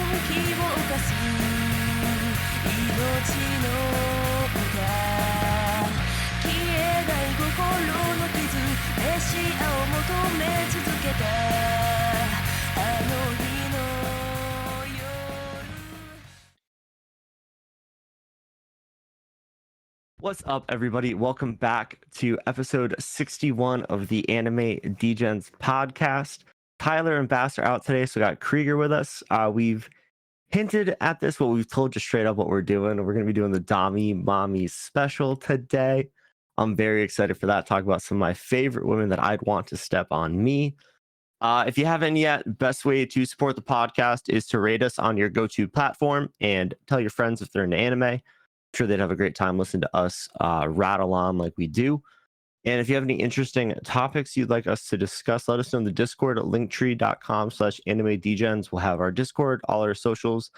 気を犯す命の歌消えない心の傷メシアを求め続けたあの日の夜 What's up, everybody? Welcome back to episode 61 of the Anime Degens Podcast. Tyler and Bass are out today, so we got Krieger with us. We've hinted at this, but we've told you straight up what we're doing. We're going to be doing the Dommy Mommies special today. I'm very excited for that. Talk about some of my favorite women that I'd want to step on me. If you haven't yet, best way to support the podcast is to rate us on your go-to platform and tell your friends if they're into anime. I'm sure they'd have a great time listening to us rattle on like we do. And if you have any interesting topics you'd like us to discuss, let us know in the Discord at linktree.com/animedegens. We'll have our Discord, all our socials,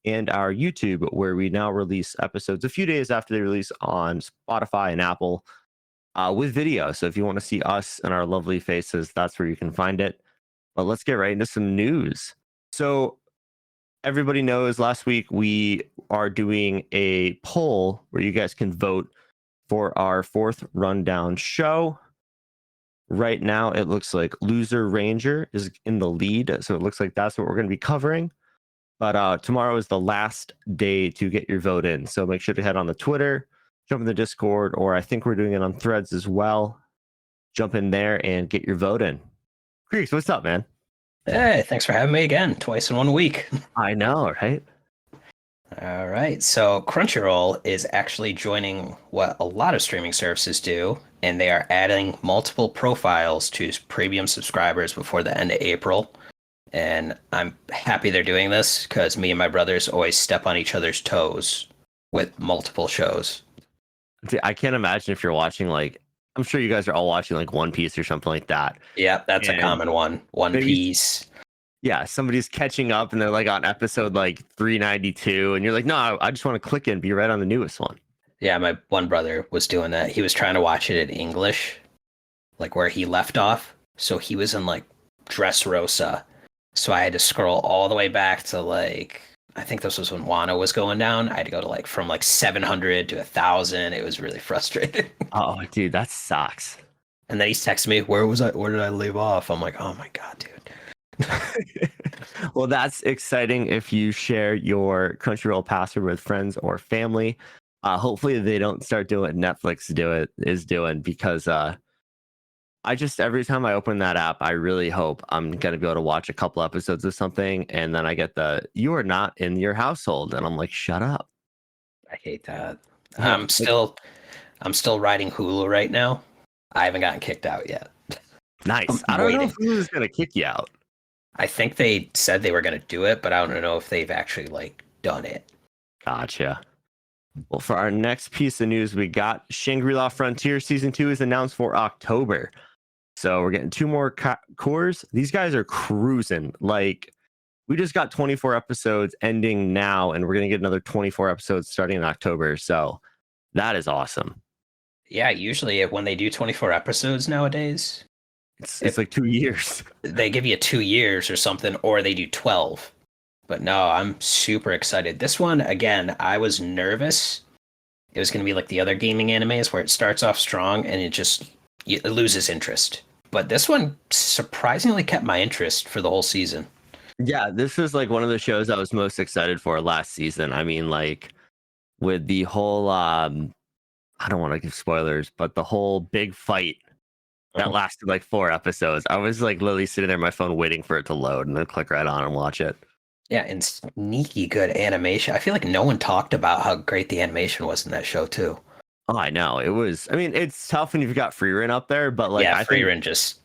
and our YouTube, where we now release episodes a few days after they release on Spotify and Apple with video. So if you want to see us and our lovely faces, that's where you can find it. But let's get right into some news. So everybody knows last week we are doing a poll where you guys can vote for our fourth rundown show. Right now, it looks like Loser Ranger is in the lead. So it looks like that's what we're going to be covering. But tomorrow is the last day to get your vote in. So make sure to head on the Twitter, jump in the Discord, or I think we're doing it on Threads as well. Jump in there and get your vote in. Creags, what's up, man? Hey, thanks for having me again, twice in 1 week. I know, right? All right, so Crunchyroll is actually joining what a lot of streaming services do, and they are adding multiple profiles to premium subscribers before the end of April. And I'm happy they're doing this because me and my brothers always step on each other's toes with multiple shows. I can't imagine if you're watching, like, I'm sure you guys are all watching like One Piece or something like that. Yeah, that's a common one. One Piece. Yeah, somebody's catching up and they're like on episode like 392, and you're like, no, I just want to click in and be right on the newest one. Yeah, my one brother was doing that. He was trying to watch it in English, like where he left off. So he was in like Dressrosa. So I had to scroll all the way back to like, I think this was when Wano was going down. I had to go to like from like 700 to 1,000. It was really frustrating. Oh, dude, that sucks. And then he texted me, where did I leave off? I'm like, oh my God, dude. Well, that's exciting if you share your Crunchyroll password with friends or family. Hopefully they don't start doing what Netflix is doing, because I just, every time I open that app, I really hope I'm going to be able to watch a couple episodes of something, and then I get you are not in your household, and I'm like, shut up. I hate that. Yeah, I'm still riding Hulu right now. I haven't gotten kicked out yet. Nice. I don't know if Hulu's going to kick you out. I think they said they were going to do it, but I don't know if they've actually like done it. Gotcha. Well, for our next piece of news, we got Shangri-La Frontier Season 2 is announced for October. So we're getting 2 more cores. These guys are cruising. Like, we just got 24 episodes ending now, and we're going to get another 24 episodes starting in October. So that is awesome. Yeah, usually when they do 24 episodes nowadays, it's like 2 years. They give you 2 years or something, or they do 12. But no, I'm super excited. This one, again, I was nervous. It was going to be like the other gaming animes where it starts off strong and it loses interest. But this one surprisingly kept my interest for the whole season. Yeah, this was like one of the shows I was most excited for last season. I mean, like, with the whole, I don't want to give spoilers, but the whole big fight that lasted like 4 episodes. I was like literally sitting there on my phone waiting for it to load and then click right on and watch it. Yeah, and sneaky good animation. I feel like no one talked about how great the animation was in that show too. Oh, I know. It was, I mean, it's tough when you've got Freerin up there, but like, yeah, Freerin just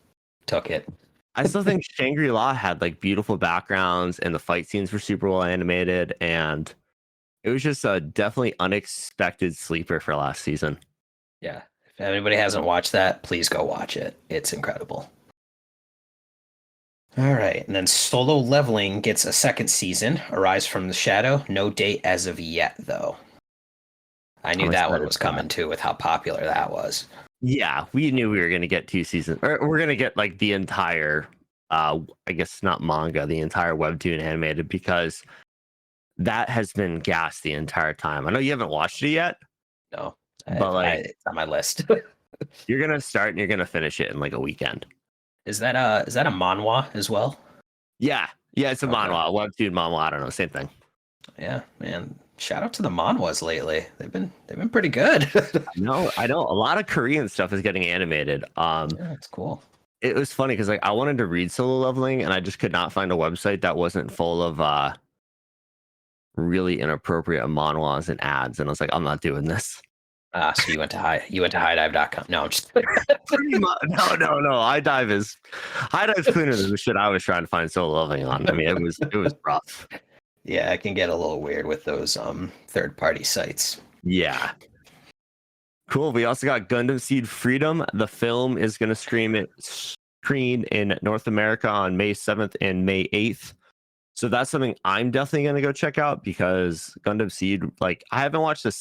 took it. I still think Shangri-La had like beautiful backgrounds and the fight scenes were super well animated, and it was just a definitely unexpected sleeper for last season. Yeah. If anybody hasn't watched that, please go watch it. It's incredible. All right. And then Solo Leveling gets a second season, Arise from the Shadow. No date as of yet, though. I knew that one was coming too with how popular that was. Yeah, we knew we were going to get 2 seasons. Or we're going to get like the entire, I guess not manga, the entire webtoon animated, because that has been gas the entire time. I know you haven't watched it yet, No, but like it's on my list. you're gonna start and you're gonna finish it in like a weekend. Is that a manhwa as well? Yeah, it's a Okay. manhwa, webtoon manhwa. I don't know, same thing. Yeah, man. Shout out to the manhwas lately. They've been pretty good. I know. A lot of Korean stuff is getting animated. Yeah, that's cool. It was funny because like I wanted to read Solo Leveling and I just could not find a website that wasn't full of really inappropriate manhwas and ads, and I was like, I'm not doing this. So you went to highdive.com. No, I'm just Pretty much. No. Highdive's cleaner than the shit I was trying to find Solo Leveling on. I mean, it was rough. yeah, it can get a little weird with those third-party sites. Yeah. Cool. We also got Gundam Seed Freedom. The film is going to screen in North America on May 7th and May 8th. So that's something I'm definitely going to go check out because Gundam Seed, like, I haven't watched the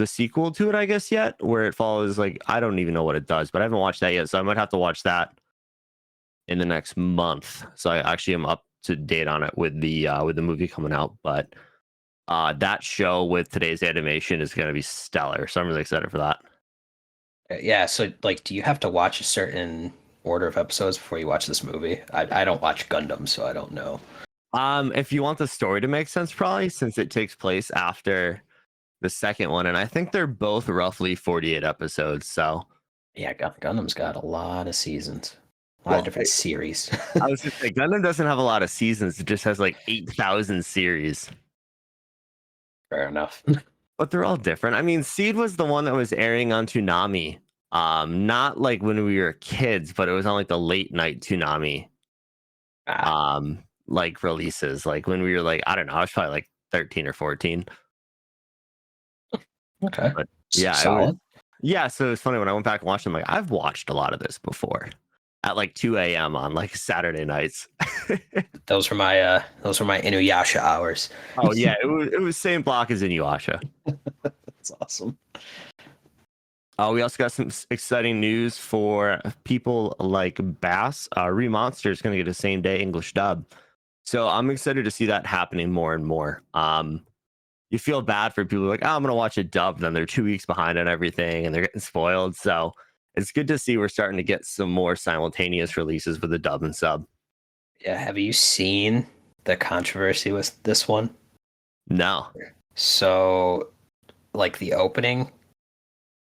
sequel to it, I guess, yet, where it follows, like, I don't even know what it does, but I haven't watched that yet. So I might have to watch that in the next month. So I actually am up to date on it with the movie coming out. But that show with today's animation is going to be stellar. So I'm really excited for that. Yeah, so like, do you have to watch a certain order of episodes before you watch this movie? I don't watch Gundam, so I don't know. If you want the story to make sense, probably, since it takes place after the second one, and I think they're both roughly 48 episodes. So yeah, Gundam's got a lot of seasons, a lot of different series. I was just like, Gundam doesn't have a lot of seasons. It just has like 8,000 series. Fair enough. But they're all different. I mean, Seed was the one that was airing on Toonami. Not like when we were kids, but it was on like the late night Toonami. Like releases. Like when we were like, I don't know, I was probably like 13 or 14. Okay. But yeah, solid. So it's funny when I went back and watched them, like, I've watched a lot of this before at like 2 a.m. on like Saturday nights. Those were my Inuyasha hours. Oh yeah, it was same block as Inuyasha. That's awesome. We also got some exciting news for people like Bass. Remonster is going to get a same day English dub, so I'm excited to see that happening more and more. You feel bad for people like, oh, I'm going to watch a dub, then they're 2 weeks behind on everything and they're getting spoiled. So it's good to see we're starting to get some more simultaneous releases with the dub and sub. Yeah, have you seen the controversy with this one? No. So, like, the opening,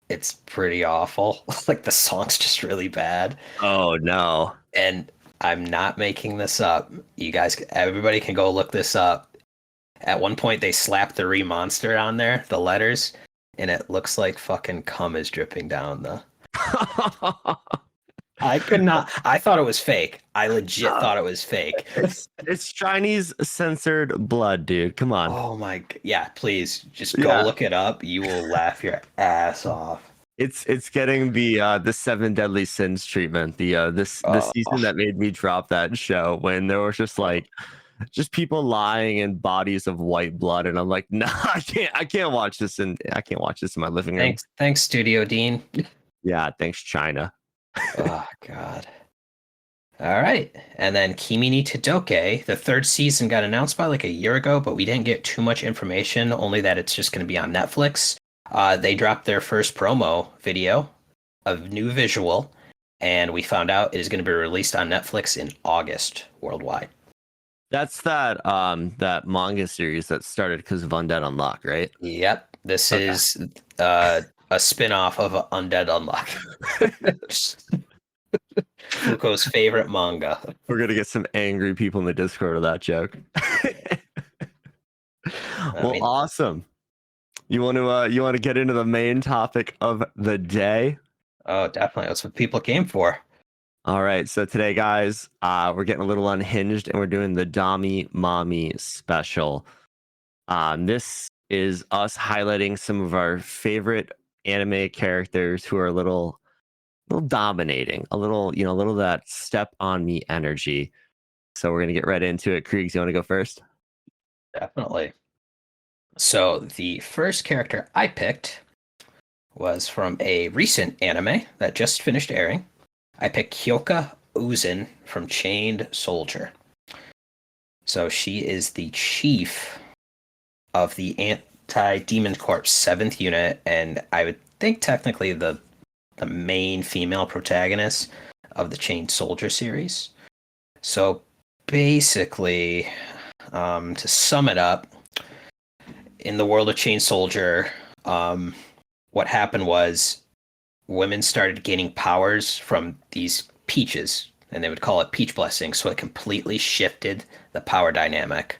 it's pretty awful. Like, the song's just really bad. Oh, no. And I'm not making this up. You guys, everybody can go look this up. At one point, they slapped the Remonster on there, the letters, and it looks like fucking cum is dripping down the... I could not. I thought it was fake. I legit thought it was fake. It's Chinese censored blood, dude. Come on. Oh my. Yeah, please just go look it up. You will laugh your ass off. It's getting the 7 deadly sins treatment. The season that made me drop that show when there was just people lying in bodies of white blood, and I'm like, nah, I can't watch this in my living room. Thanks, Studio Dean. Yeah, thanks, China. Oh God. All right, and then Kimi ni Todoke, the 3rd season got announced by like a year ago, but we didn't get too much information. Only that it's just going to be on Netflix. They dropped their first promo video of new visual, and we found out it is going to be released on Netflix in August worldwide. That's that manga series that started because of Undead Unlock, right? Yep. This is a spin-off of Undead Unlock. Fuko's favorite manga. We're gonna get some angry people in the Discord of that joke. Awesome. You want to get into the main topic of the day? Oh, definitely. That's what people came for. All right, so today, guys, we're getting a little unhinged, and we're doing the Dommy Mommy special. This is us highlighting some of our favorite anime characters who are a little dominating, a little that step on me energy. So we're gonna get right into it. Creags, you want to go first? Definitely. So the first character I picked was from a recent anime that just finished airing. I picked Kyoka Uzin from Chained Soldier. So she is the chief of the Anti-Demon Corps 7th unit, and I would think technically the main female protagonist of the Chained Soldier series. So basically, to sum it up, in the world of Chained Soldier, what happened was women started gaining powers from these peaches, and they would call it peach blessing. So it completely shifted the power dynamic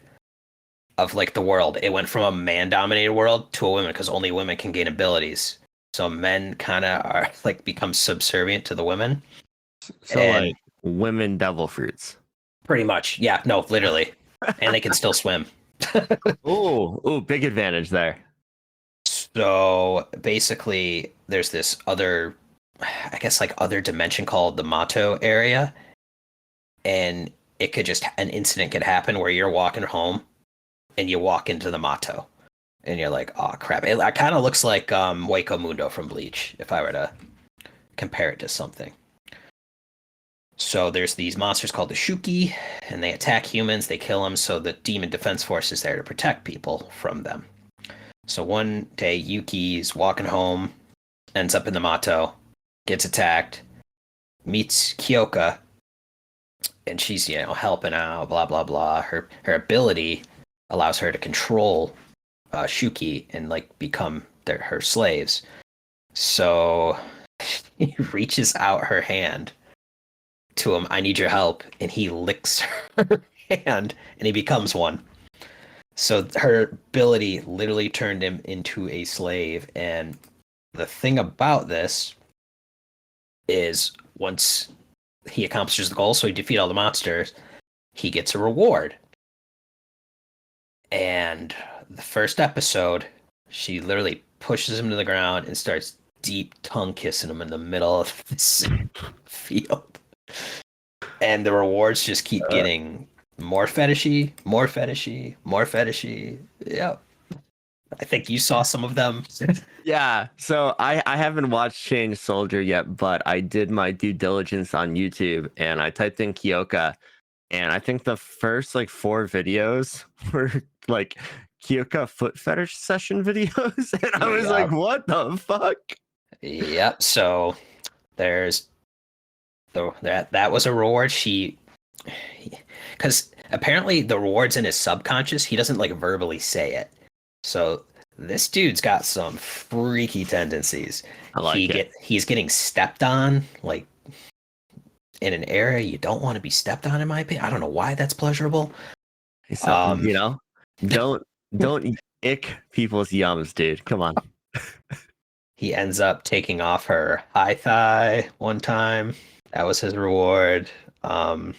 of like the world. It went from a man-dominated world to a women, because only women can gain abilities. So men kind of are like become subservient to the women. So And like women devil fruits. pretty much, yeah, no, literally, and they can still swim. Oh, big advantage there. So basically, there's this other, I guess, like other dimension called the Mato area, and it could just an incident could happen where you're walking home, and you walk into the Mato, and you're like, oh crap! It kind of looks like Waco Mundo from Bleach, if I were to compare it to something. So there's these monsters called the Shuki, and they attack humans, they kill them, so the Demon Defense Force is there to protect people from them. So one day, Yuki's walking home, ends up in the Mato, gets attacked, meets Kyoka, and she's, helping out, blah, blah, blah. Her ability allows her to control Shuki and, like, become her slaves. So he reaches out her hand to him, I need your help, and he licks her hand, and he becomes one. So her ability literally turned him into a slave, and the thing about this is once he accomplishes the goal, so he defeats all the monsters, he gets a reward. And the first episode, she literally pushes him to the ground and starts deep tongue kissing him in the middle of this field. And the rewards just keep getting more fetishy, more fetishy, more fetishy. Yep. I think you saw some of them. Yeah. So I haven't watched Chained Soldier yet, but I did my due diligence on YouTube and I typed in Kyoka, and I think the first like 4 videos were like Kyoka foot fetish session videos. And I was like, what the fuck? Yep. So there's that was a reward. Because apparently the reward's in his subconscious. He doesn't like verbally say it. So this dude's got some freaky tendencies. I like it. He's getting stepped on, like in an area you don't want to be stepped on, in my opinion. I don't know why that's pleasurable. So, don't ick people's yums, dude. Come on. He ends up taking off her high thigh one time. That was his reward. I'm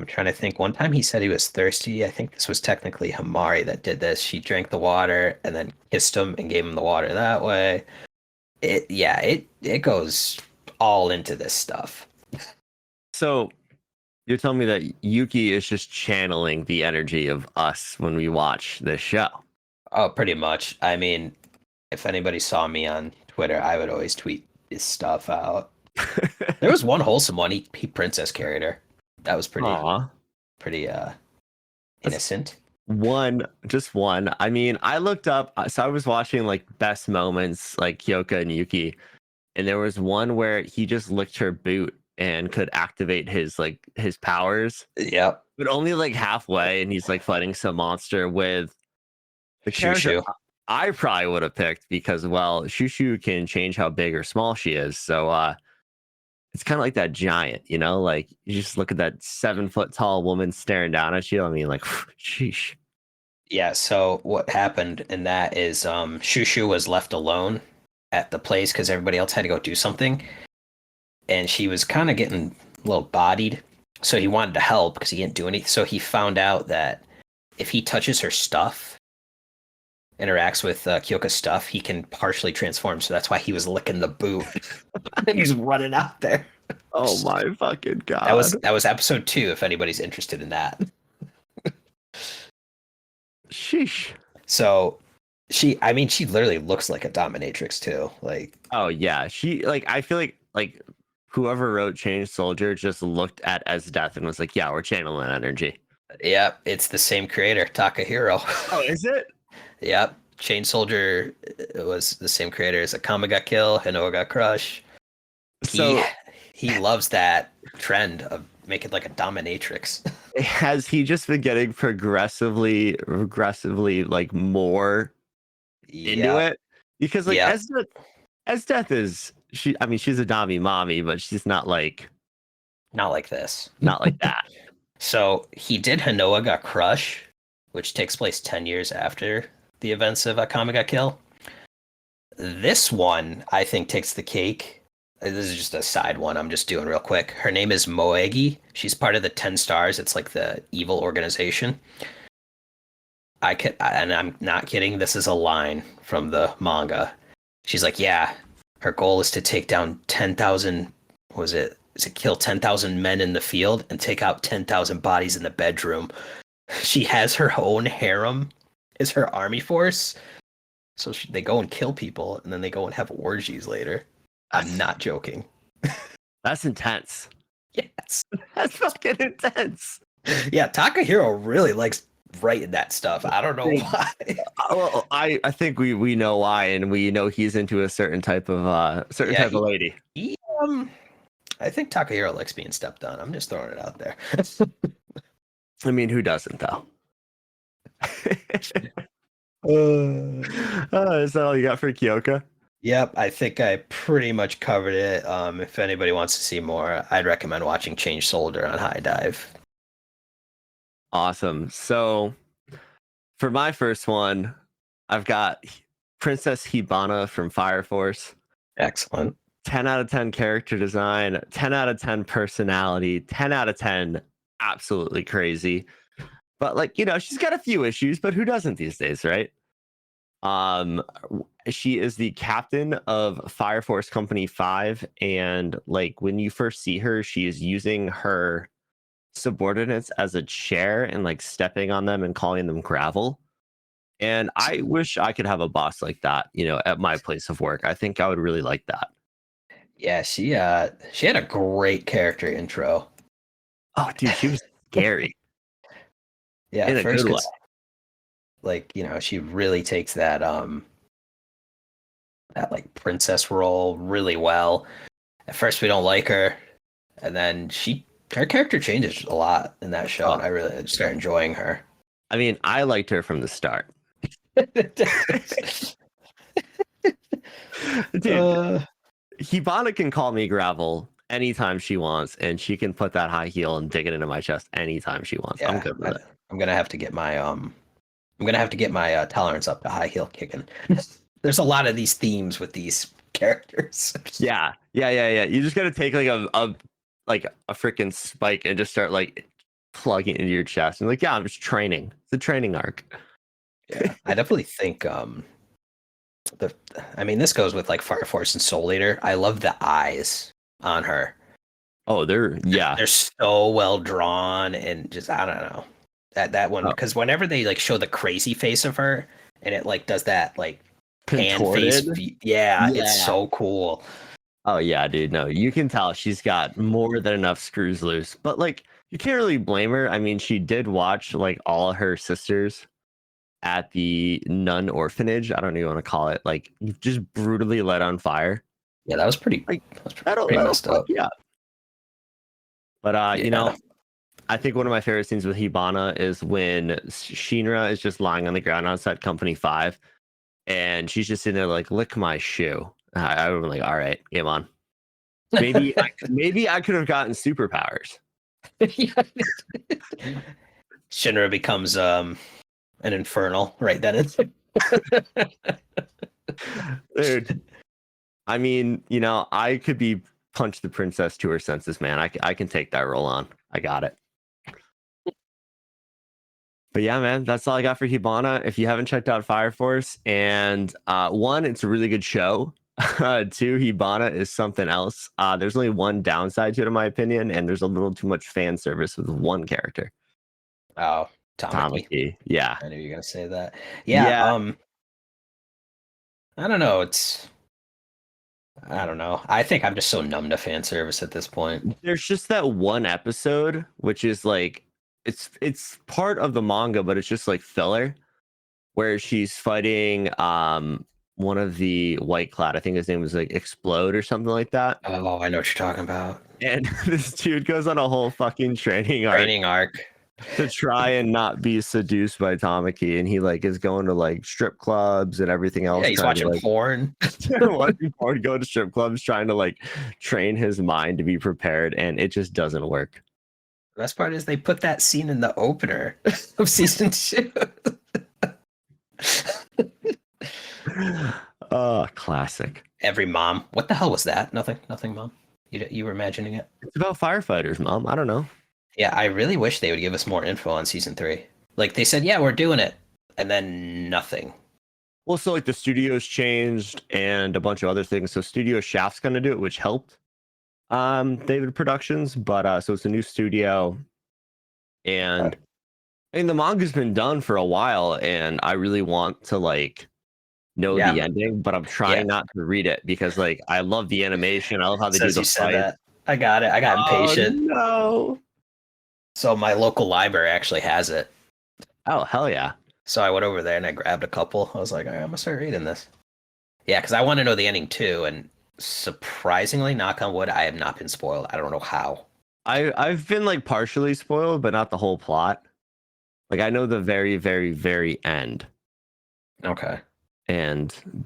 trying to think. One time he said he was thirsty. I think this was technically Hamari that did this. She drank the water and then kissed him and gave him the water that way. It goes all into this stuff. So you're telling me that Yuki is just channeling the energy of us when we watch this show? Oh, pretty much. I mean, if anybody saw me on Twitter, I would always tweet this stuff out. There was one wholesome one. He princess carried her. That was pretty innocent. Just one. I mean, I looked up, so I was watching like best moments, like Kyoka and Yuki, and there was one where he just licked her boot and could activate his powers. Yep. But only like halfway, and he's like fighting some monster with the character Shushu. I probably would have picked, because well, Shushu can change how big or small she is. So it's kind of like that giant, like you just look at that 7-foot tall woman staring down at you. I mean, like, sheesh. Yeah, so what happened in that is Shushu was left alone at the place because everybody else had to go do something. And she was kind of getting a little bodied. So he wanted to help because he didn't do anything. So he found out that if he touches her stuff, interacts with Kyoka's stuff, he can partially transform. So that's why he was licking the boot. And he's running out there. Oh my fucking god. That was episode 2, if anybody's interested in that. Sheesh. So she literally looks like a dominatrix too. Like, oh yeah. I feel like whoever wrote Chained Soldier just looked at As Death and was like, yeah, we're channeling energy. Yep, it's the same creator, Takahiro. Oh, is it? Yep, Chain Soldier was the same creator as Akame ga Kill, Hinoa ga Crush. He So he loves that trend of making like a dominatrix. has he just been getting progressively like more into Yep, it? Because like yep. as death is she, I mean, she's a Dommy mommy, but she's not like Not like this. that. So he did Hinoa ga Crush, which takes place 10 years after the events of Akame ga Kill. This one, I think, takes the cake. This is just a side one I'm just doing real quick. Her name is Moegi. She's part of the 10 Stars. It's like the evil organization. And I'm not kidding. This is a line from the manga. She's like, yeah, her goal is to take down 10,000, was it? Is it kill 10,000 men in the field and take out 10,000 bodies in the bedroom? She has her own harem, is her army force. So they go and kill people, and then they go and have orgies later. I'm not joking. That's intense. Yes. That's fucking intense. Yeah, Takahiro really likes writing that stuff. I don't know why. Well, I think we know why, and we know he's into a certain type of of lady. He, I think Takahiro likes being stepped on. I'm just throwing it out there. I mean, who doesn't though? Is that all you got for Kyoka? Yep, I think I pretty much covered it. If anybody wants to see more, I'd recommend watching Change Soldier on High Dive. Awesome. So for my first one, I've got Princess Hibana from Fire Force. Excellent. 10 out of 10 character design, 10 out of 10 personality, 10 out of 10 absolutely crazy. But like, you know, she's got a few issues, but who doesn't these days, right? She is the captain of Fire Force Company 5, and like when you first see her, she is using her subordinates as a chair and like stepping on them and calling them gravel. And I wish I could have a boss like that, you know, at my place of work. I think I would really like that. Yeah, she had a great character intro. Oh, dude, she was scary. Yeah, in a first good way. like, you know, she really takes that that like princess role really well. At first we don't like her, and then her character changes a lot in that show, and I really start enjoying her. I mean, I liked her from the start. Dude, Hibana can call me gravel anytime she wants, and she can put that high heel and dig it into my chest anytime she wants. Yeah, I'm good with it. I'm gonna have to get my tolerance up to high heel kicking. There's a lot of these themes with these characters. Yeah. You just gotta take like a freaking spike and just start like plugging into your chest. And like, yeah, I'm just training. It's a training arc. Yeah, I definitely think this goes with like Fire Force and Soul Eater. I love the eyes on her. Oh, they're so well drawn, and just I don't know that one, because whenever they like show the crazy face of her and it like does that like hand face, yeah, it's so cool. Oh yeah, dude. No, you can tell she's got more than enough screws loose. But like, you can't really blame her. I mean, she did watch like all her sisters at the nun orphanage. I don't know what you want to call it. Like, just brutally lit on fire. Yeah, that was pretty. Like, that'll messed up. Yeah. But you know, I think one of my favorite scenes with Hibana is when Shinra is just lying on the ground on set Company 5, and she's just sitting there like, lick my shoe. I would be like, all right, game on. Maybe I could have gotten superpowers. Shinra becomes an infernal right then. Dude, I mean, you know, I could be punch the princess to her senses, man. I can take that role on. I got it. But yeah, man, that's all I got for Hibana. If you haven't checked out Fire Force, and one, it's a really good show. Two, Hibana is something else. There's only one downside to it, in my opinion, and there's a little too much fan service with one character. Oh, Tamaki. Yeah. I knew you were gonna say that. Yeah. I don't know. I don't know. I think I'm just so numb to fan service at this point. There's just that one episode, which is like it's part of the manga, but it's just like filler, where she's fighting one of the White Cloud. I think his name was like Explode or something like that. Oh, I know what you're talking about. And this dude goes on a whole fucking training arc to try and not be seduced by Tamaki, and he like is going to like strip clubs and everything else. Yeah, he's watching porn. Watching porn, going to strip clubs, trying to like train his mind to be prepared, and it just doesn't work. The best part is they put that scene in the opener of season 2. Classic. Every mom. What the hell was that? Nothing, mom. You were imagining it? It's about firefighters, Mom. I don't know. Yeah, I really wish they would give us more info on season 3. Like they said, yeah, we're doing it, and then nothing. Well, so like the studio's changed and a bunch of other things. So Studio Shaft's gonna do it, which helped David Productions, but so it's a new studio, and I mean the manga's been done for a while, and I really want to like know the ending, but I'm trying not to read it because like I love the animation. I love how they do the fight. That. I got it. I got impatient. No. So my local library actually has it. Oh hell yeah! So I went over there and I grabbed a couple. I was like, all right, I'm gonna start reading this. Yeah, because I want to know the ending too. And surprisingly, knock on wood, I have not been spoiled. I don't know how. I've been like partially spoiled, but not the whole plot. Like I know the very, very, very end. Okay.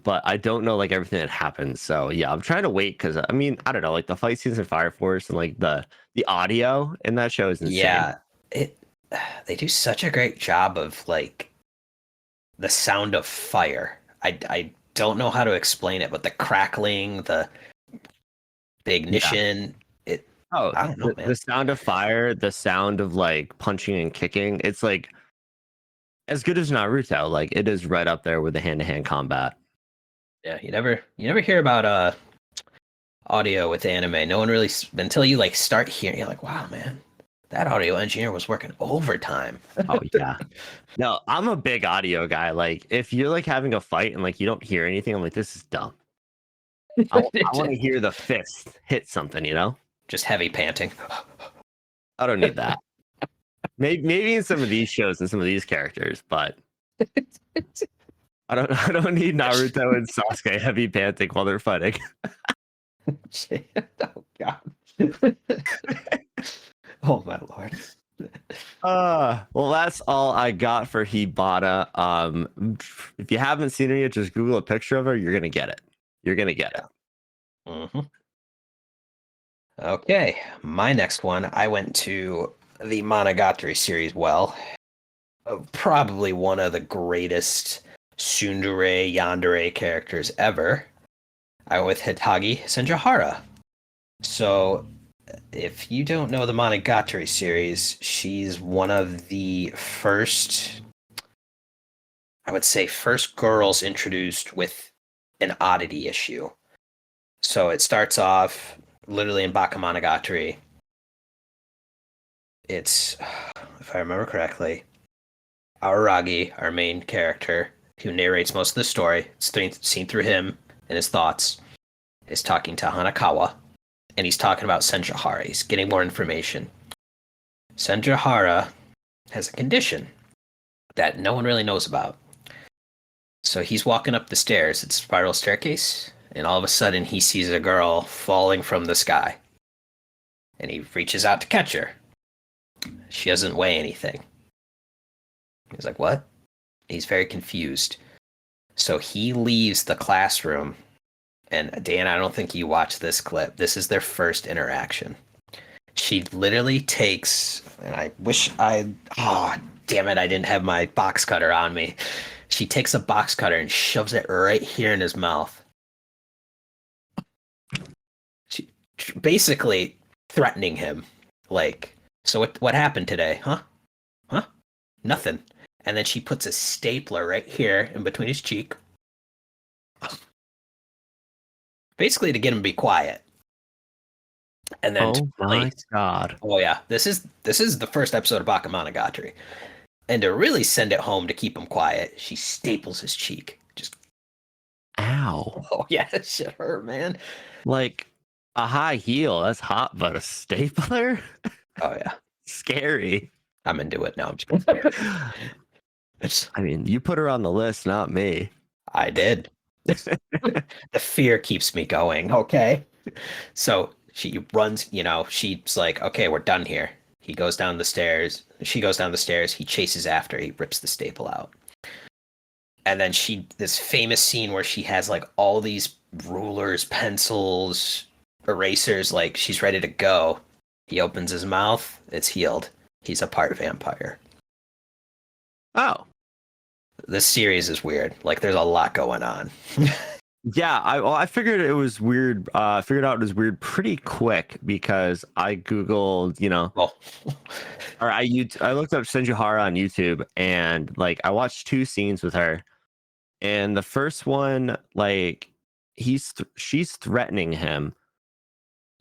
But I don't know like everything that happens. So yeah, I'm trying to wait because I mean I don't know, like the fight scenes in Fire Force and like the audio in that show is insane. Yeah, they do such a great job of like the sound of fire. I don't know how to explain it, but the crackling, the ignition, I don't know, man. The sound of fire, the sound of like punching and kicking. It's like as good as Naruto. Like it is right up there with the hand-to-hand combat. Yeah, you never hear about audio with anime. No one really, until you like start hearing, you're like, wow, man, that audio engineer was working overtime. Oh yeah. No, I'm a big audio guy. Like if you're like having a fight and like you don't hear anything, I'm like, this is dumb. I want to hear the fist hit something, you know? Just heavy panting. I don't need that. Maybe in some of these shows and some of these characters, but I don't need Naruto and Sasuke heavy panting while they're fighting. Oh god. Oh my lord. Well, that's all I got for Hibata. If you haven't seen her yet, just Google a picture of her. You're gonna get it. Mm-hmm. Okay, my next one. I went to the Monogatari series. Probably one of the greatest tsundere yandere characters ever. I went with Hitagi Senjihara. So, if you don't know the Monogatari series, she's one of the first, I would say, first girls introduced with an oddity issue. So it starts off literally in Bakemonogatari. It's, if I remember correctly, Araragi, our main character, who narrates most of the story, it's seen through him and his thoughts, is talking to Hanakawa, and he's talking about Senjihara. He's getting more information. Senjihara has a condition that no one really knows about. So he's walking up the stairs. It's a spiral staircase, and all of a sudden he sees a girl falling from the sky. And he reaches out to catch her. She doesn't weigh anything. He's like, what? He's very confused. So he leaves the classroom. And Dan, I don't think you watched this clip. This is their first interaction. She literally takes, and I wish oh, damn it, I didn't have my box cutter on me. She takes a box cutter and shoves it right here in his mouth. She basically threatening him. Like, so what happened today? Huh? Nothing. And then she puts a stapler right here in between his cheek. Basically to get him to be quiet. And then God. Oh yeah. This is the first episode of Bakemonogatari. And to really send it home to keep him quiet, she staples his cheek. Just ow. Oh yeah, that shit hurt, man. Like a high heel, that's hot, but a stapler? Oh yeah. Scary. I'm into it now. I'm just kidding. I mean, you put her on the list, not me. I did. The fear keeps me going. Okay. So she runs, she's like, okay, we're done here. He goes down the stairs. She goes down the stairs. He chases after. He rips the staple out. And then this famous scene where she has like all these rulers, pencils, erasers, like she's ready to go. He opens his mouth. It's healed. He's a part vampire. Oh. This series is weird. Like there's a lot going on. Yeah, I figured it was weird. Figured out it was weird pretty quick because I googled, or I looked up Senjuhara on YouTube, and like I watched 2 scenes with her, and the first one, like she's threatening him,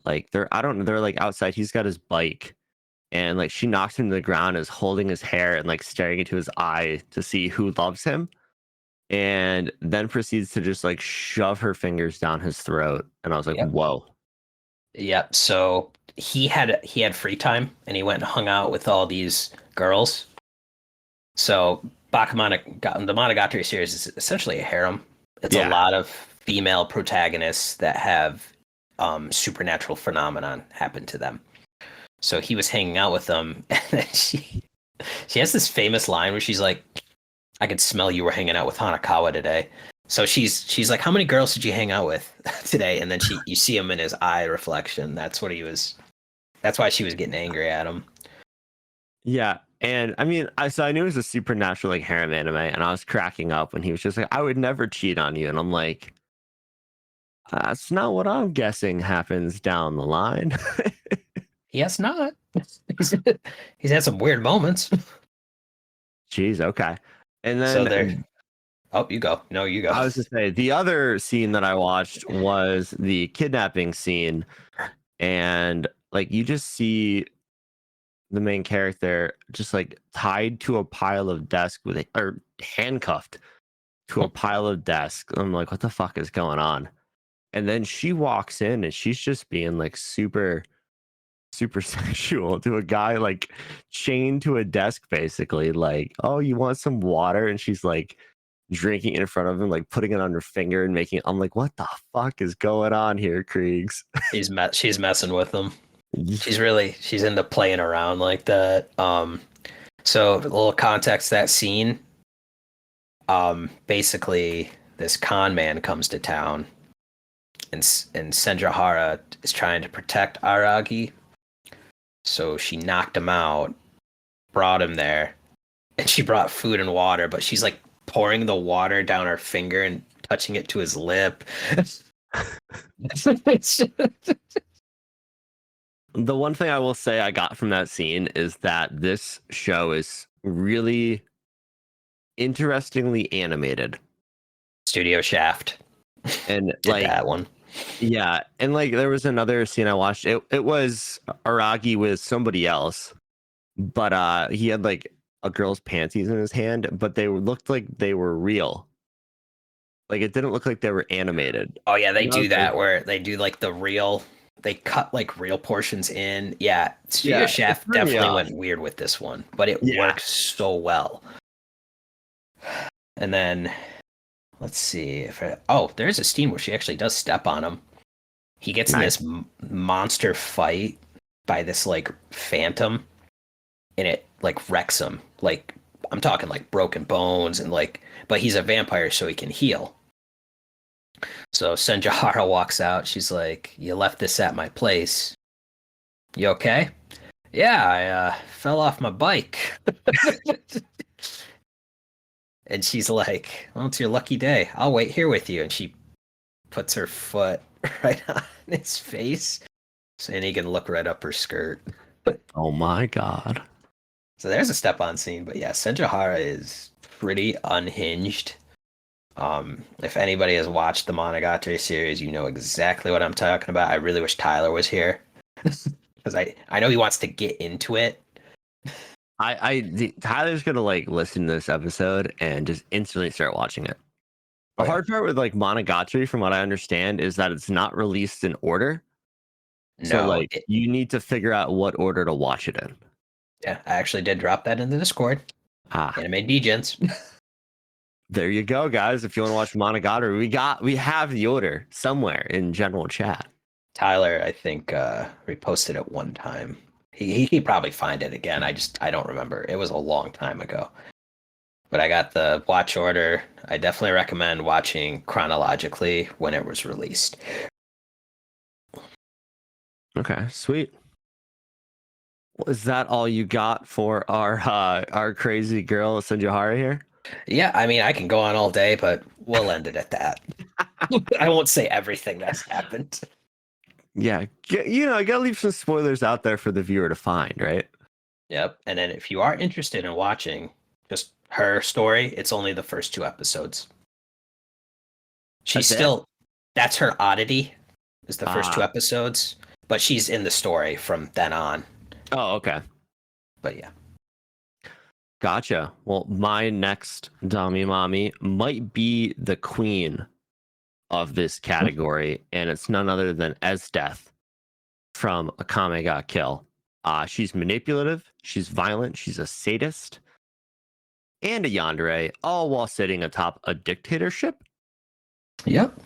like they're like outside. He's got his bike, and like she knocks him to the ground, is holding his hair and like staring into his eye to see who loves him. And then proceeds to just like shove her fingers down his throat, and I was like, Yep. "Whoa!" Yep. So he had free time, and he went and hung out with all these girls. So the Monogatari series is essentially a harem. It's a lot of female protagonists that have supernatural phenomenon happen to them. So he was hanging out with them, and then she has this famous line where she's like, I could smell you were hanging out with Hanakawa today. So she's like, how many girls did you hang out with today? And then you see him in his eye reflection. That's why she was getting angry at him. Yeah. And I mean, I knew it was a supernatural like harem anime, and I was cracking up when he was just like, I would never cheat on you. And I'm like, that's not what I'm guessing happens down the line. Yes, not. He's had some weird moments. Jeez, okay. And then so there. Oh, you go. No, you go. I was to say the other scene that I watched was the kidnapping scene, and like you just see the main character just like tied to a pile of desk or handcuffed to a pile of desk. I'm like, what the fuck is going on? And then she walks in, and she's just being like super sexual to a guy like chained to a desk, basically like, oh, you want some water? And she's like drinking it in front of him, like putting it on her finger and making it. I'm like, what the fuck is going on here, Creags? She's messing with him. She's into playing around like that. So a little context, that scene, basically this con man comes to town, and Senjuhara is trying to protect Aragi. So she knocked him out, brought him there, and she brought food and water, but she's like pouring the water down her finger and touching it to his lip. The one thing I will say I got from that scene is that this show is really interestingly animated. Studio Shaft. And Did like that one. Yeah, and like there was another scene I watched. It was Aragi with somebody else, but he had like a girl's panties in his hand, but they looked like they were real. Like it didn't look like they were animated. Oh yeah, they do that where they do like the real. They cut like real portions in. Yeah, Studio Shaft definitely went weird with this one, but it works so well. And then let's see if there's a scene where she actually does step on him. He gets in this monster fight by this like phantom, and it like wrecks him. Like I'm talking like broken bones and like, but he's a vampire, so he can heal. So Senjuhara walks out. She's like, "You left this at my place. You okay?" "Yeah, I fell off my bike." And she's like, "Well, it's your lucky day. I'll wait here with you." And she puts her foot right on his face, so he can look right up her skirt. Oh my god. So there's a step-on scene, but yeah, Senjuhara is pretty unhinged. If anybody has watched the Monogatari series, you know exactly what I'm talking about. I really wish Tyler was here, because I know he wants to get into it. Tyler's gonna like listen to this episode and just instantly start watching it. The hard part with like Monogatari, from what I understand, is that it's not released in order. So like you need to figure out what order to watch it in. Yeah, I actually did drop that in the Discord. Ah, Anime Degens. there you go, guys. If you want to watch Monogatari, we have the order somewhere in general chat. Tyler, I think, reposted it one time. He probably find it again. I don't remember. It was a long time ago. But I got the watch order. I definitely recommend watching chronologically when it was released. Okay, sweet. Well, is that all you got for our crazy girl Senjohara here? Yeah, I mean, I can go on all day, but we'll end it at that. I won't say everything that's happened. Yeah, gotta leave some spoilers out there for the viewer to find, right? Yep. And then if you are interested in watching just her story, it's only the first 2 episodes. That's her oddity, is the first 2 episodes, but she's in the story from then on. Oh, okay. But yeah. Gotcha. Well, my next Dommy Mommy might be the queen of this category, and it's none other than Death from Akame ga Kill. She's manipulative, she's violent, she's a sadist, and a yandere, all while sitting atop a dictatorship. Yep.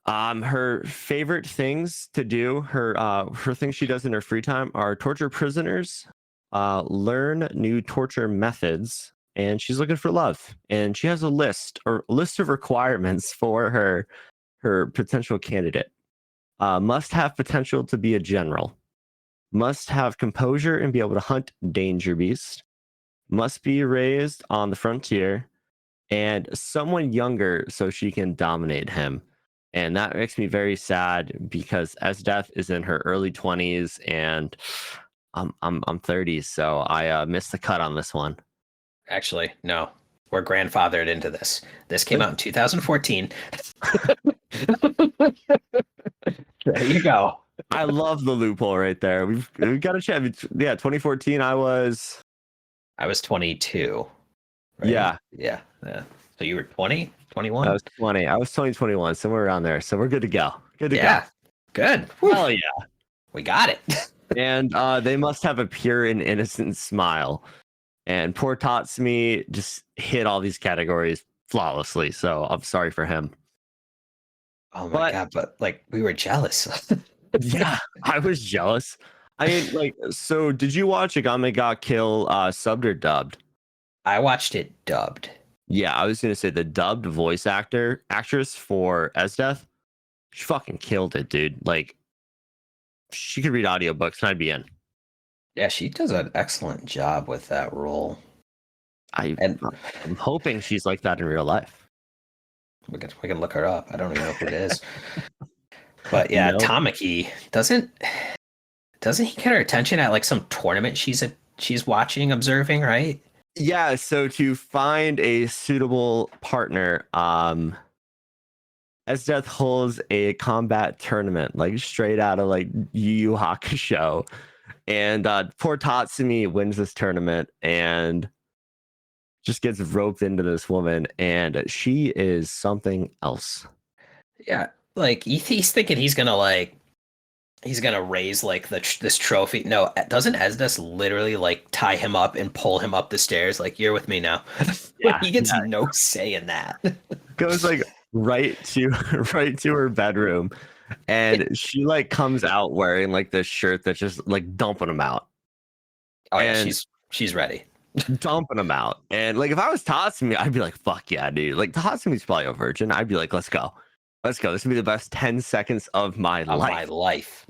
Her favorite things to do, her things she does in her free time are torture prisoners, learn new torture methods, and she's looking for love. And she has a list of requirements for her potential candidate. Must have potential to be a general. Must have composure and be able to hunt danger beast. Must be raised on the frontier, and someone younger so she can dominate him. And that makes me very sad because Death is in her early 20s and I'm 30, so I missed the cut on this one. Actually, no. We're grandfathered into this. This came out in 2014. There you go. I love the loophole right there. We've got a chat. Yeah, 2014. I was 22. Right? Yeah. So you were 20, 21? I was 20. I was 2021, somewhere around there. So we're good to go. Good to go. Good. Hell yeah. We got it. And they must have a pure and innocent smile. And poor Tatsumi just hit all these categories flawlessly. So I'm sorry for him. Oh my god, but like we were jealous. Yeah, I was jealous. I mean, so did you watch Agame Got Kill subbed or dubbed? I watched it dubbed. Yeah, I was gonna say the dubbed actress for Death, she fucking killed it, dude. Like, she could read audiobooks and I'd be in. Yeah, she does an excellent job with that role. I'm hoping she's like that in real life. We can look her up. I don't even know who it is. But yeah, Tamaki doesn't he get her attention at like some tournament she's watching, observing, right? Yeah, so to find a suitable partner, Death holds a combat tournament, like straight out of like Yu Yu Hakusho. And poor Tatsumi wins this tournament and just gets roped into this woman, and she is something else. Yeah, like he's thinking he's gonna raise like this trophy. No, doesn't Esdes literally like tie him up and pull him up the stairs? Like, you're with me now. Yeah, he gets no say in that. Goes like right to her bedroom, and she like comes out wearing like this shirt that's just like dumping him out. Oh yeah, she's ready. Dumping him out. And like if I was Tatsumi, I'd be like, fuck yeah, dude. Like Tatsumi's probably a virgin. I'd be like, let's go. This will be the best 10 seconds of my life.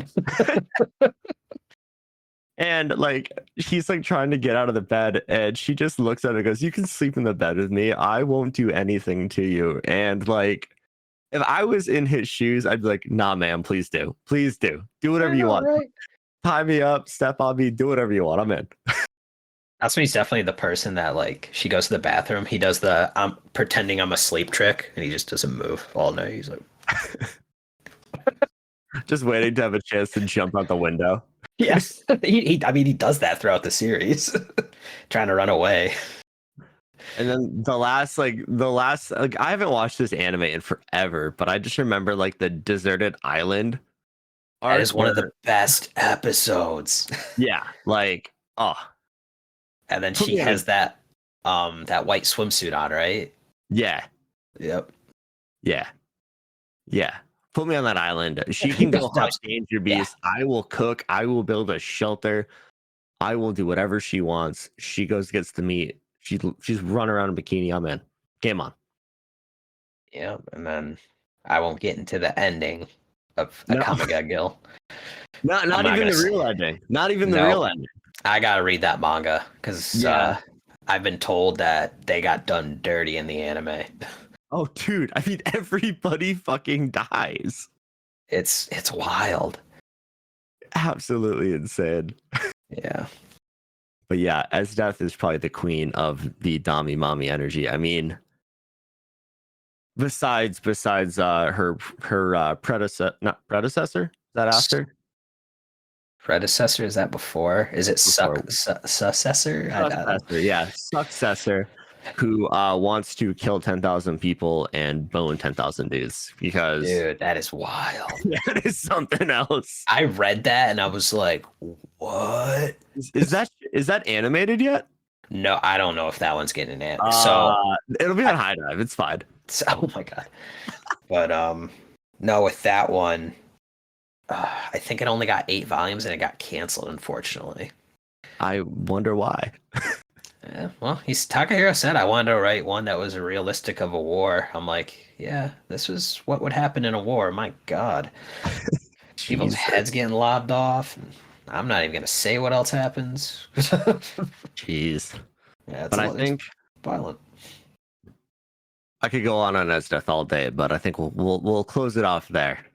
And like he's like trying to get out of the bed, and she just looks at him and goes, you can sleep in the bed with me. I won't do anything to you. And like if I was in his shoes, I'd be like, nah, man, please do. Please do. Do whatever you want. Right? Tie me up, step on me, do whatever you want. I'm in. That's when he's definitely the person that like she goes to the bathroom. He does the I'm pretending I'm asleep trick, and he just doesn't move all night. He's like just waiting to have a chance to jump out the window. Yes, he does that throughout the series, trying to run away. And then the last I haven't watched this anime in forever, but I just remember like the deserted island. That is one of the best episodes. Yeah, like And then she has that white swimsuit on, right? Yeah. Yep. Yeah. Yeah. Put me on that island. She can go hunt danger beasts. I will cook. I will build a shelter. I will do whatever she wants. She gets the meat. She's run around in bikini. I'm in. Game on. Yep. And then I won't get into the ending of Akamiga Gil. Not even the real ending. Not even the real ending. I gotta read that manga because I've been told that they got done dirty in the anime. Oh, dude! I mean, everybody fucking dies. It's wild. Absolutely insane. Yeah. But yeah, Esdeath is probably the queen of the Dommy Mommy energy. I mean, besides her predecessor. Is that after? Predecessor, is that before? Is it successor? Successor, yeah, successor, who wants to kill 10,000 people and bone 10,000 dudes because dude, that is wild. That is something else. I read that and I was like, what? Is that animated yet? No, I don't know if that one's getting an so it'll be on High Dive. It's fine. Oh my god. But no, with that one, I think it only got 8 volumes and it got canceled, unfortunately. I wonder why. Yeah, well, Takahiro said I wanted to write one that was realistic of a war. I'm like, yeah, this was what would happen in a war. My god. People's heads getting lobbed off. I'm not even gonna say what else happens. Jeez. Yeah, but I think violent. I could go on Esdeath all day, but I think we'll close it off there.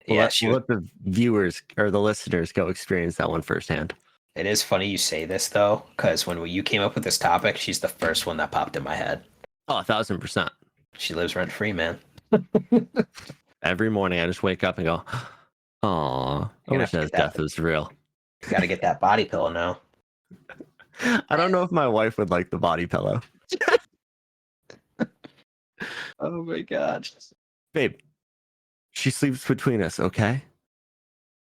We'll let the viewers or the listeners go experience that one firsthand. It is funny you say this though, because when you came up with this topic, she's the first one that popped in my head. Oh, 1,000%. She lives rent free, man. Every morning I just wake up and go, "Aw, I wish Esdeath was real." Got to get that body pillow now. I don't know if my wife would like the body pillow. Oh my god, babe. She sleeps between us, okay?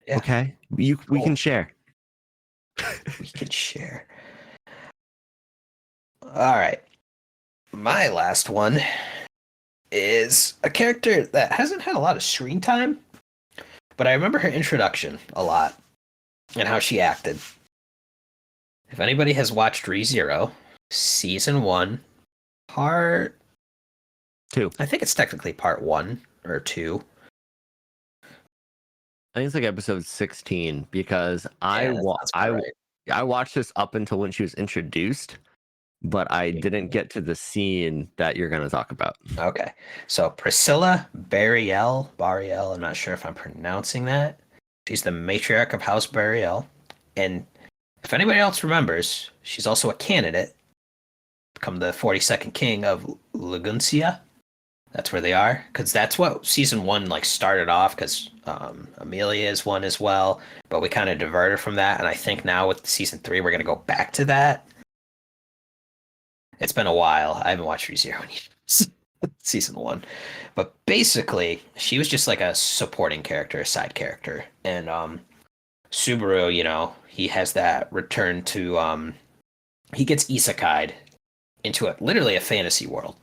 Yeah. Okay? We can share. We can share. All right. My last one is a character that hasn't had a lot of screen time, but I remember her introduction a lot and how she acted. If anybody has watched ReZero, season 1, part 2. I think it's technically part 1 or 2. I think it's like episode 16 because I watched this up until when she was introduced, but I didn't get to the scene that you're going to talk about. Okay. So Priscilla Bariel, I'm not sure if I'm pronouncing that. She's the matriarch of House Bariel. And if anybody else remembers, she's also a candidate to become the 42nd king of Laguncia. That's where they are, because that's what season 1 started off. Because Amelia is one as well, but we kind of diverted from that, and I think now with season 3 we're gonna go back to that. It's been a while. I haven't watched ReZero in years. Season 1, but basically she was just like a supporting character, a side character, and Subaru, he has that return to he gets isekai'd into literally a fantasy world.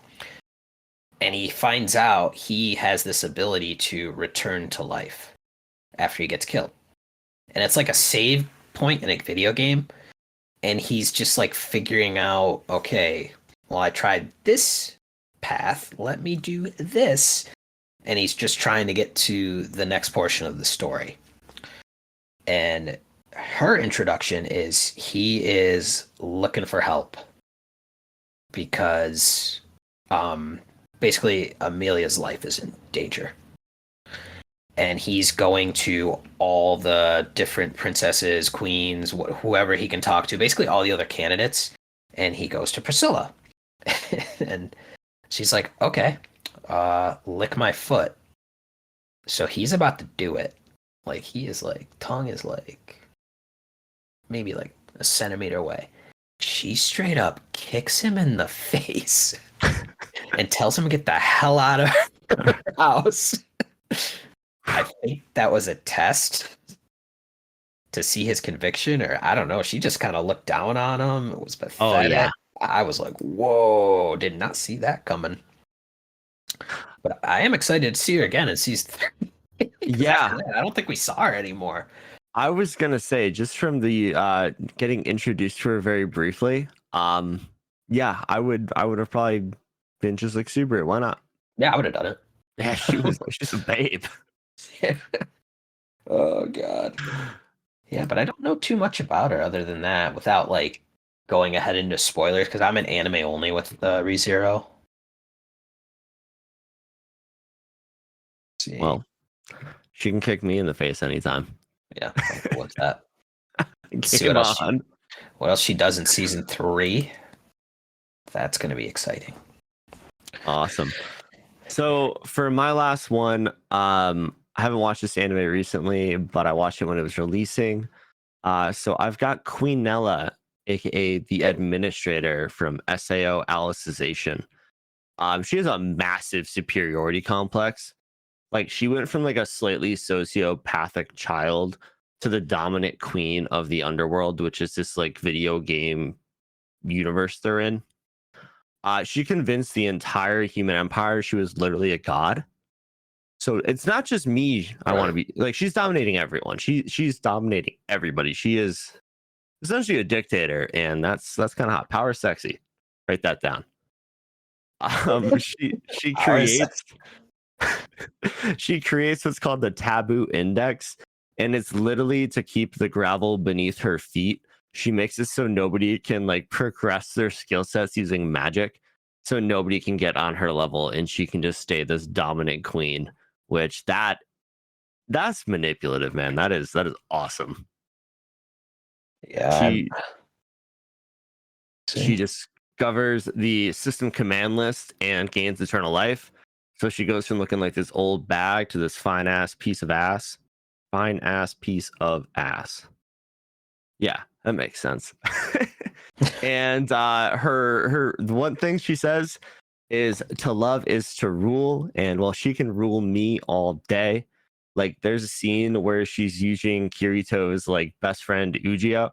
And he finds out he has this ability to return to life after he gets killed. And it's like a save point in a video game. And he's just figuring out, okay, well, I tried this path. Let me do this. And he's just trying to get to the next portion of the story. And her introduction is he is looking for help because basically Amelia's life is in danger. And he's going to all the different princesses, queens, whoever he can talk to, basically all the other candidates. And he goes to Priscilla. And she's like, okay, lick my foot. So he's about to do it. He is tongue is maybe a centimeter away. She straight up kicks him in the face and tells him to get the hell out of her house. I think that was a test. to see his conviction, or I don't know, she just kind of looked down on him. It was pathetic. Oh, yeah. I was like, whoa, did not see that coming. But I am excited to see her again in season 3. Yeah. I don't think we saw her anymore. I was gonna say, just from the getting introduced to her very briefly, yeah, I would have probably been just like Subaru. Why not? Yeah, I would have done it. Yeah, she's a babe. Oh god. Yeah, but I don't know too much about her other than that, without like going ahead into spoilers, because I'm an anime only with ReZero. Well, she can kick me in the face anytime. Yeah, what's that? See what else she does in season 3. That's going to be exciting. Awesome. So for my last one, I haven't watched this anime recently, but I watched it when it was releasing. So I've got Queenella, aka the administrator from SAO Alicization. She has a massive superiority complex. Like, she went from like a slightly sociopathic child to the dominant queen of the underworld, which is this like video game universe they're in. She convinced the entire human empire she was literally a god. So it's not just me. I want to be like, she's dominating everyone. She's dominating everybody. She is essentially a dictator, and that's kind of hot. Power sexy. Write that down. She creates she creates what's called the taboo index, and it's literally to keep the gravel beneath her feet. She makes it so nobody can like progress their skill sets using magic, so nobody can get on her level, and she can just stay this dominant queen. Which that's manipulative, man. That is awesome. Yeah. She discovers the system command list and gains eternal life. So she goes from looking like this old bag to this fine ass piece of ass. Yeah, that makes sense. And her the one thing she says is to love is to rule, and well, she can rule me all day. Like, there's a scene where she's using Kirito's like best friend Yugio,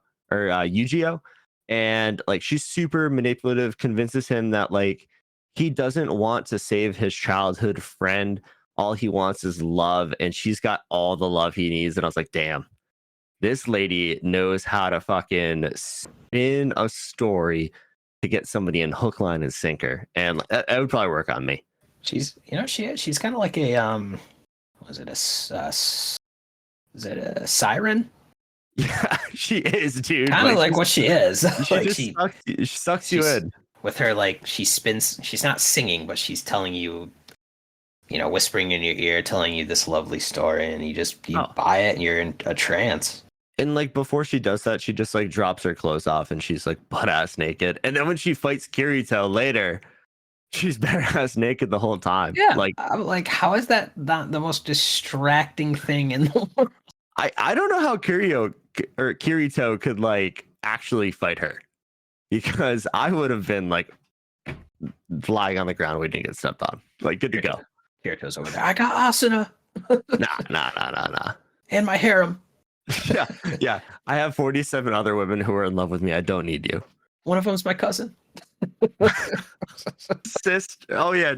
and like she's super manipulative, convinces him that like he doesn't want to save his childhood friend. All he wants is love, and she's got all the love he needs. And I was like, damn, this lady knows how to fucking spin a story to get somebody in hook, line, and sinker. And that would probably work on me. She's kind of like a is it a siren? Yeah, she is, dude. Kind of like what she is. She sucks you in. With her, like, she spins. She's not singing, but she's telling you, whispering in your ear, telling you this lovely story, and you buy it, and you're in a trance. And like before she does that, she just like drops her clothes off and she's like butt ass naked. And then when she fights Kirito later, she's bare ass naked the whole time. Yeah, like I'm like, how is that not the most distracting thing in the world? I don't know how Kirito could like actually fight her, because I would have been like lying on the ground waiting to get stepped on. Like, good to go. Kirito's over there. I got Asuna. Nah. And my harem. Yeah. I have 47 other women who are in love with me. I don't need you. One of them's my cousin. Sister. Oh yeah.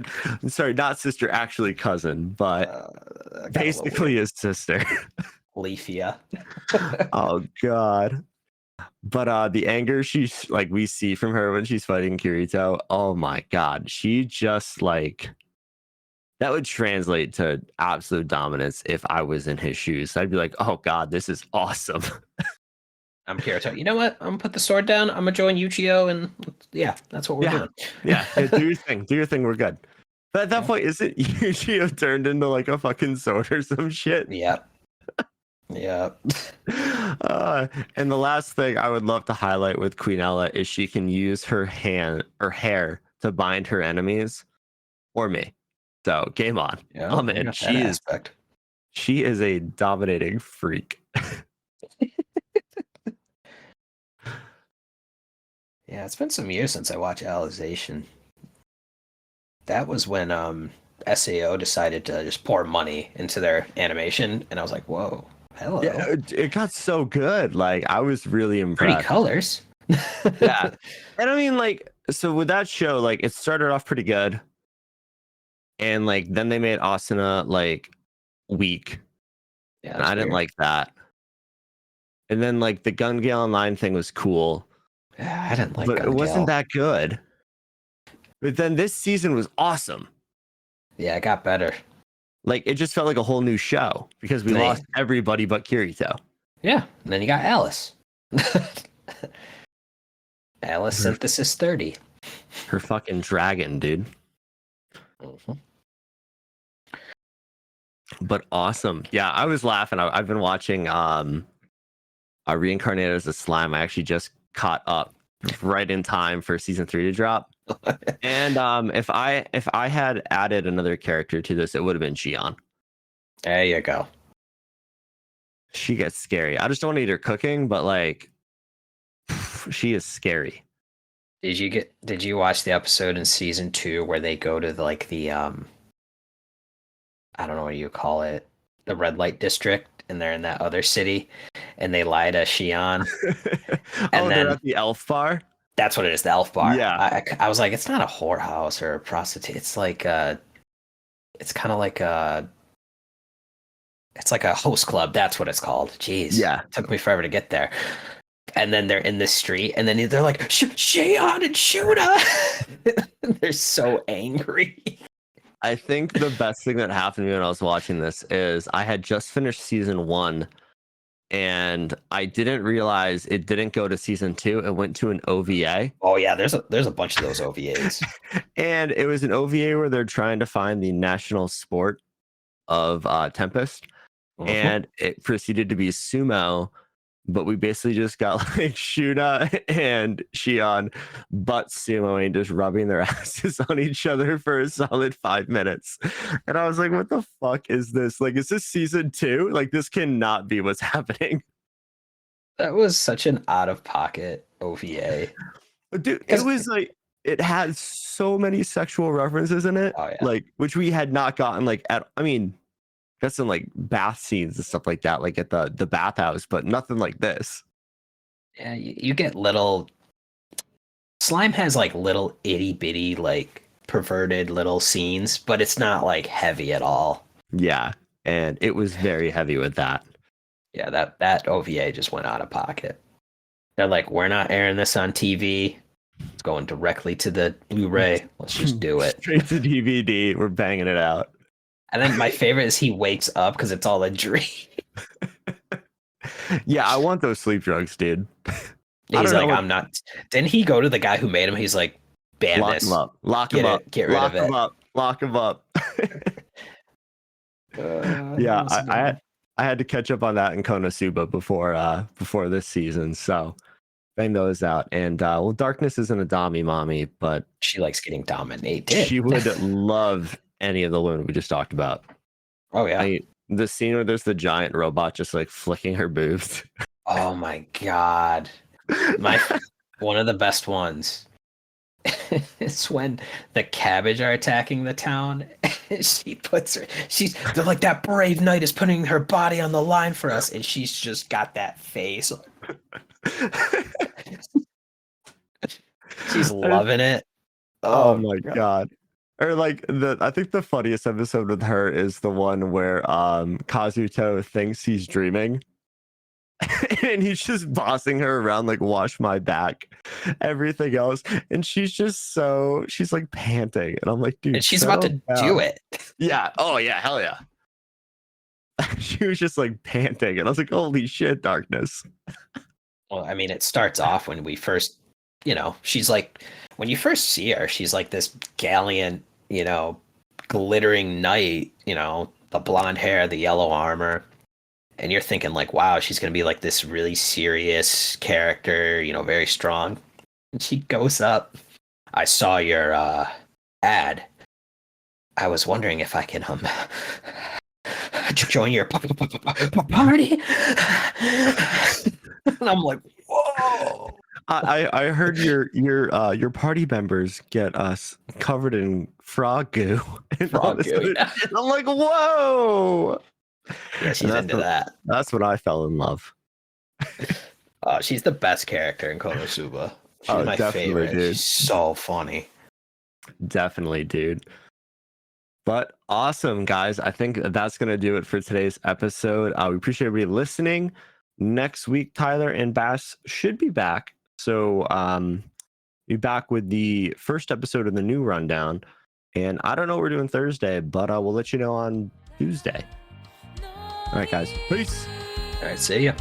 Sorry, not sister, actually cousin, but basically his sister. Leafia. Oh god. But the anger she's like we see from her when she's fighting Kirito, oh my god. She just like, that would translate to absolute dominance if I was in his shoes. I'd be like, oh god, this is awesome. I'm Kirito. You know what? I'm gonna put the sword down. I'm gonna join Yuchio, and yeah, that's what we're doing. Yeah, do your thing. Do your thing. We're good. But at that point, isn't Yuchio turned into like a fucking sword or some shit? Yeah. Yeah. And the last thing I would love to highlight with Queenella is she can use her hair to bind her enemies or me. So game on. Yeah, I'm in. She is a dominating freak. Yeah, it's been some years since I watched Alicization. That was when SAO decided to just pour money into their animation, and I was like, whoa, Hello. Yeah, it got so good. Like I was really Pretty impressed. colors. Yeah. And I mean, like, so with that show, like it started off pretty good. And like then they made Asuna like weak. Yeah, And that's I didn't weird. like that. And then like the Gun Gale Online thing was cool. Yeah, I didn't like But it wasn't Gun Gale. that good. But then this season was awesome. Yeah, it got better. Like it just felt like a whole new show because we They- lost everybody but Kirito. Yeah, and then you got Alice. Alice Synthesis 30. Her fucking dragon, dude. Mhm. But awesome. Yeah, I was laughing. I've been watching Reincarnated as a Slime. I actually just caught up right in time for season 3 to drop. And if I had added another character to this, it would have been Shion. There you go. She gets scary. I just don't eat her cooking, but like she is scary. Did you watch the episode in season 2 where they go to like the I don't know what you call it, the red light district, and they're in that other city and they lie to Shion? And then- they're at the elf bar. That's what it is, the elf bar. Yeah. I was like, it's not a whorehouse or a prostitute. It's like it's kind of like it's like a host club. That's what it's called. Jeez. Yeah. It took me forever to get there. And then they're in the street, and then they're like, Shion and Shuna. They're so angry. I think the best thing that happened to me when I was watching this is I had just finished season 1 and I didn't realize it didn't go to season 2. It went to an OVA. Oh yeah, there's a bunch of those OVAs. And it was an OVA where they're trying to find the national sport of Tempest. And it proceeded to be sumo, but we basically just got like Shuna and Shion butt sumoing, just rubbing their asses on each other for a solid 5 minutes. And I was like, what the fuck is this? Like, is this season 2? Like, this cannot be what's happening. That was such an out of pocket OVA. Dude, it was like, it had so many sexual references in it. Oh, yeah. Like, which we had not gotten like I mean, got some like bath scenes and stuff like that, like at the bathhouse, but nothing like this. Yeah, you get little Slime has like little itty bitty like perverted little scenes, but it's not like heavy at all. Yeah, and it was very heavy with that. Yeah, that OVA just went out of pocket. They're like, we're not airing this on TV. It's going directly to the Blu-ray. Let's just do it. Straight to DVD. We're banging it out. And then my favorite is he wakes up because it's all a dream. Yeah, I want those sleep drugs, dude. He's like, I'm not. Didn't he go to the guy who made him? He's like, ban Lock this. him up. Lock him up. Get rid Lock of it. him up. Lock him up. Yeah, I had to catch up on that in Konosuba before this season, so bang those out. And well, Darkness isn't a Dommy mommy, but she likes getting dominated. she would love any of the women we just talked about. Oh yeah. The scene where there's the giant robot just like flicking her boobs. Oh my god. One of the best ones. It's when the cabbage are attacking the town. She puts her. They're like, that brave knight is putting her body on the line for us, and she's just got that face. She's loving it. Oh my god. Or like I think the funniest episode with her is the one where Kazuto thinks he's dreaming. And he's just bossing her around like wash my back, everything else. And she's like panting. And I'm like, dude. And she's about to do it. Yeah. Oh yeah, hell yeah. She was just like panting. And I was like, holy shit, Darkness. Well, I mean, it starts off when we first, she's like, when you first see her, she's like this gallant, glittering knight, the blonde hair, the yellow armor. And you're thinking like, wow, she's going to be like this really serious character, very strong. And she goes up. I saw your ad. I was wondering if I can join your party. And I'm like, whoa. I heard your party members get us covered in frog goo. And Frog goo. And I'm like, whoa. Yeah, she's into that. That's when I fell in love. She's the best character in Konosuba. She's Oh, my definitely, favorite. dude. She's so funny. Definitely, dude. But awesome, guys. I think that's going to do it for today's episode. We appreciate everybody listening. Next week, Tyler and Bass should be back. So be back with the first episode of the new rundown. And I don't know what we're doing Thursday, but we'll let you know on Tuesday. All right, guys. Peace. All right, see ya.